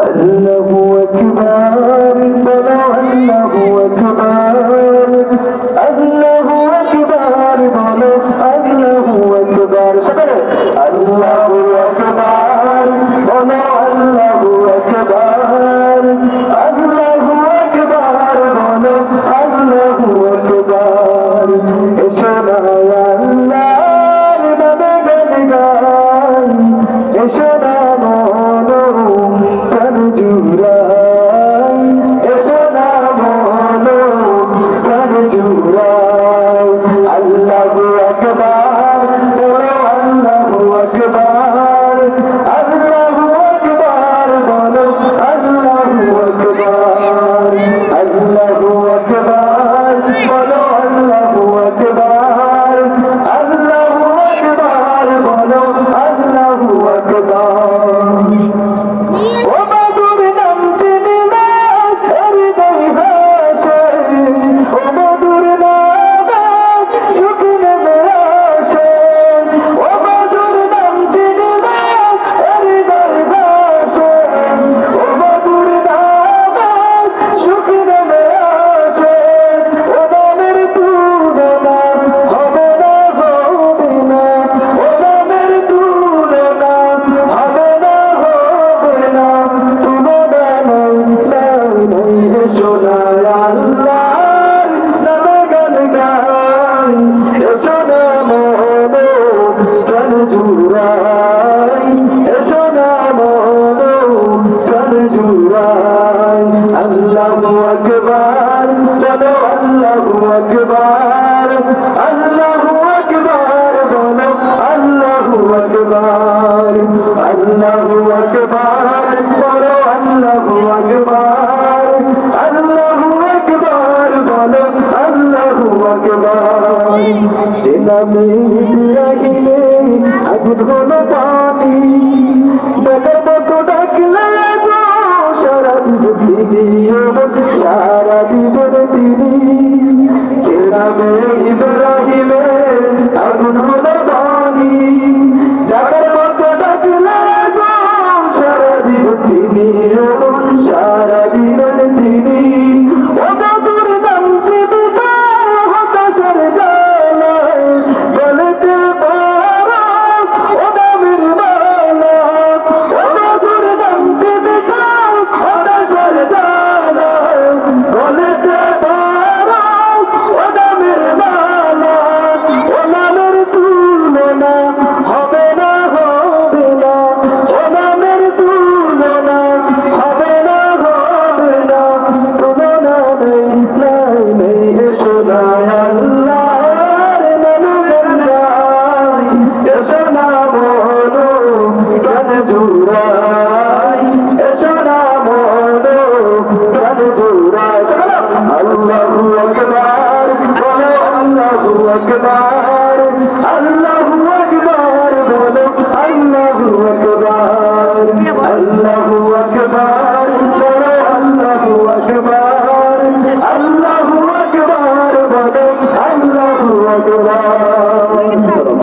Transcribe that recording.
আল্লাহু আকবার, বলো আল্লাহু আকবার, আল্লাহু আকবার, বলো আল্লাহু আকবার। সকলে আল্লাহু আকবার, বলো আল্লাহু আকবার, আল্লাহু আকবার, বলো আল্লাহু আকবার। এসো না আল্লাহর নামে গান গাই, এসো না বলো প্রাণ জুড়াই, এসো না বলো প্রাণ জুড়াই। আল্লাহু আকবার, বলো আল্লাহু আকবার, আল্লাহু আকবার, বলো আল্লাহু আকবার, আল্লাহু আকবার, বলো আল্লাহু আকবার, আল্লাহু আকবার, বলো আল্লাহু আকবার। ও মধুর নামটি নিলে হৃদয় ভাসে, ও মধুর নামে সুখ নেমে আসে, ও মধুর নামটি নিলে হৃদয় ভাসে, ও মধুর নামে সুখ নেমে আসে। ও নামের তুলনা হবে না, হবে না, ও নামের তুলনা হবে না, হবে না, তুলনা নাই, নাই, নাই। এসো না আল্লাহর নামে গান গাই, এসো না মনো প্রাণ জুড়াই, এসো না মনো প্রাণ জুড়াই। আল্লাহু আকবার, বলো আল্লাহু আকবার, আল্লাহু আকবার, বলো আল্লাহু আকবার, আল্লাহু আকবার, বলো আল্লাহু আকবার, আল্লাহু আকবার, বলো আল্লাহু আকবার। যে নামে ইব্রাহিমে আগুন হলো পানি, ডাকার মতো ডাকলে গো সারা দিবে তিনি, সারা দিবেন তিনি। যে নামে ইব্রাহিমে আগুন হলো পানি, ডাকার মতো ডাকলে গো সারা দিবে তিনি, সারা দিবেন তিনি। ও মধুর নামটি দিতে হতাশার জ্বালায় গলেতে পারা, ও নামের মালা, ও মধুর নামটি দিতে হতাশার জ্বালায় গলেতে পারা, ও নামের মালা। ও নামের তুলনা হবে না, হবে না, ও নামের তুলনা হবে না, হবে না, তুলনা নেই, নাই, নেই। এসো না আল্লাহর নামে গান গাই, এসো না মনো প্রাণ জুড়াই, এসো না মনো প্রাণ জুড়াই। আল্লাহু আকবার, বলো আল্লাহু আকবার, আল্লাহু আকবার, বলো আল্লাহু আকবার, আল্লাহু আকবার।